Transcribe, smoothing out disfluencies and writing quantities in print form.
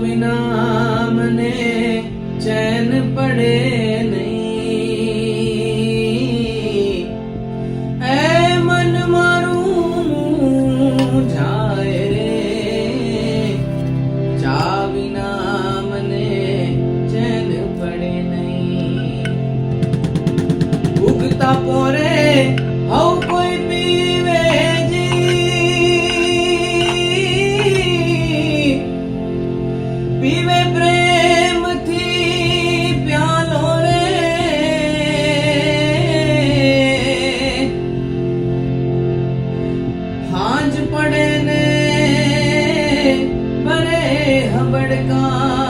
વિના મને ચેન પડે નહીં. એ મન મારું મૂંઝાય રે, ચા વિના મને ચેન પડે નહીં. ઉગતા પોરે હવ કોઈ પીવે પીવે પ્રેમથી પ્યાલો રે. હાંજ પડે ને બરે હબડકા